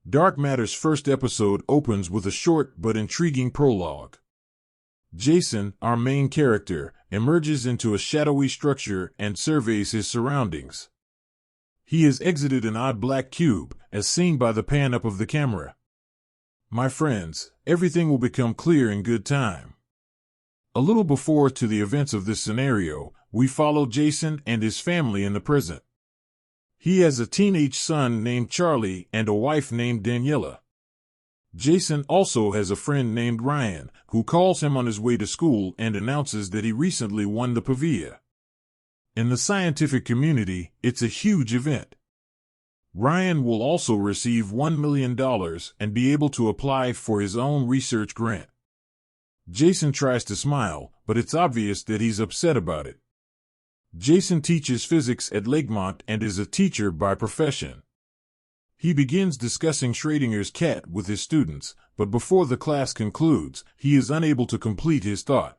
Dark Matter's first episode opens with a short but intriguing prologue. Jason, our main character, emerges into a shadowy structure and surveys his surroundings. He has exited an odd black cube, as seen by the pan-up of the camera. My friends, everything will become clear in good time. A little before to the events of this scenario, we follow Jason and his family in the present. He has a teenage son named Charlie and a wife named Daniela. Jason also has a friend named Ryan, who calls him on his way to school and announces that he recently won the Pavia. In the scientific community, it's a huge event. Ryan will also receive $1 million and be able to apply for his own research grant. Jason tries to smile, but it's obvious that he's upset about it. Jason teaches physics at Lakemont and is a teacher by profession. He begins discussing Schrodinger's cat with his students, but before the class concludes, he is unable to complete his thought.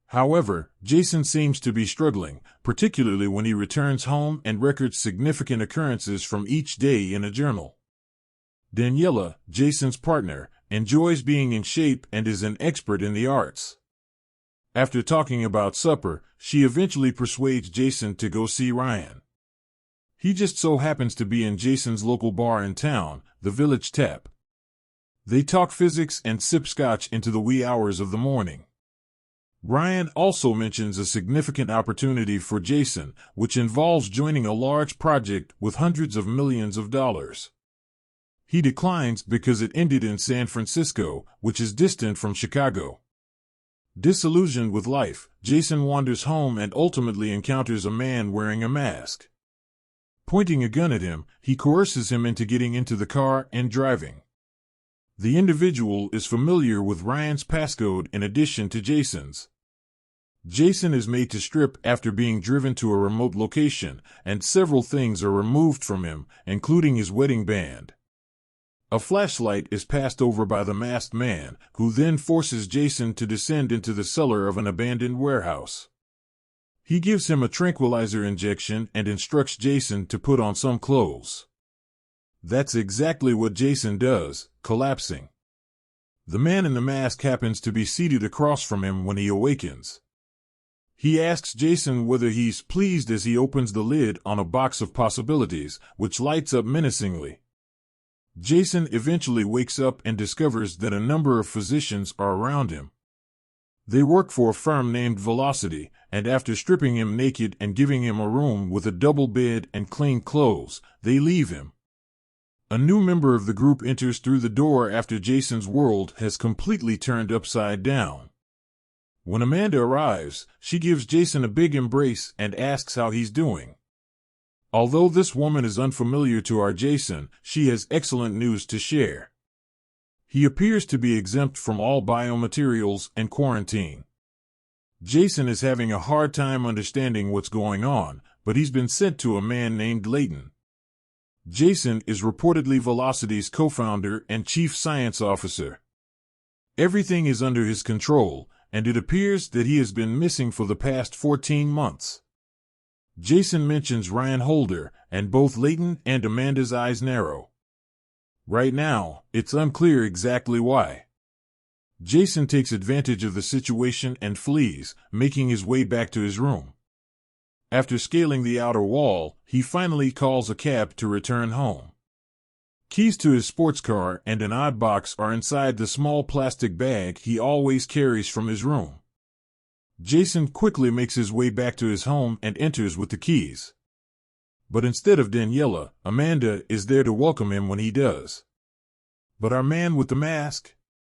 However, Jason seems to be struggling, particularly when he returns home and records significant occurrences from each day in a journal. Daniela, Jason's partner, enjoys being in shape and is an expert in the arts. After talking about supper, she eventually persuades Jason to go see Ryan. He just so happens to be in Jason's local bar in town, the Village Tap. They talk physics and sip scotch into the wee hours of the morning. Ryan also mentions a significant opportunity for Jason, which involves joining a large project with hundreds of millions of dollars. He declines because it ended in San Francisco, which is distant from Chicago. Disillusioned with life, Jason wanders home and ultimately encounters a man wearing a mask. Pointing a gun at him, he coerces him into getting into the car and driving. The individual is familiar with Ryan's passcode in addition to Jason's. Jason is made to strip after being driven to a remote location, and several things are removed from him, including his wedding band. A flashlight is passed over by the masked man, who then forces Jason to descend into the cellar of an abandoned warehouse. He gives him a tranquilizer injection and instructs Jason to put on some clothes. That's exactly what Jason does, collapsing. The man in the mask happens to be seated across from him when he awakens. He asks Jason whether he's pleased as he opens the lid on a box of possibilities, which lights up menacingly. Jason eventually wakes up and discovers that a number of physicians are around him. They work for a firm named Velocity, and after stripping him naked and giving him a room with a double bed and clean clothes, they leave him. A new member of the group enters through the door after Jason's world has completely turned upside down. When Amanda arrives, she gives Jason a big embrace and asks how he's doing. Although this woman is unfamiliar to our Jason, she has excellent news to share. He appears to be exempt from all biomaterials and quarantine. Jason is having a hard time understanding what's going on, but he's been sent to a man named Layton. Jason is reportedly Velocity's co-founder and chief science officer. Everything is under his control, and it appears that he has been missing for the past 14 months. Jason mentions Ryan Holder, and both Layton and Amanda's eyes narrow. Right now, it's unclear exactly why. Jason takes advantage of the situation and flees, making his way back to his room. After scaling the outer wall, he finally calls a cab to return home. Keys to his sports car and an odd box are inside the small plastic bag he always carries from his room. Jason quickly makes his way back to his home and enters with the keys. But instead of Daniela, Amanda is there to welcome him when he does. But our man with the mask?